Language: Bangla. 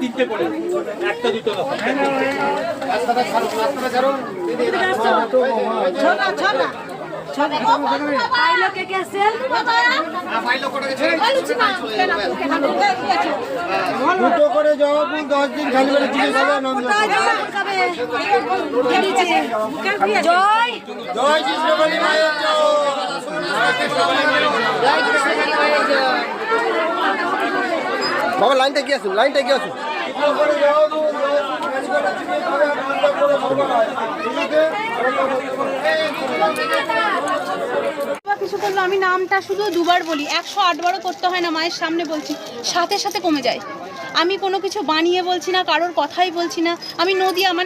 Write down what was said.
তিনটে করে একটা দুটো দুটো করে জবাব 10 দিন খালি করে জিজ্ঞেস জয় জয় কৃষ্ণকালী মায়ের বাবা লাইনটা কি আসুন কিছু করলো আমি নামটা শুধু দুবার বলি, 108 বারও করতে হয় না, মায়ের সামনে বলছি, সাথে সাথে কমে যায়। আমি কোনো কিছু বানিয়ে বলছি না, কারোর কথাই বলছি না। আমি নদীয়া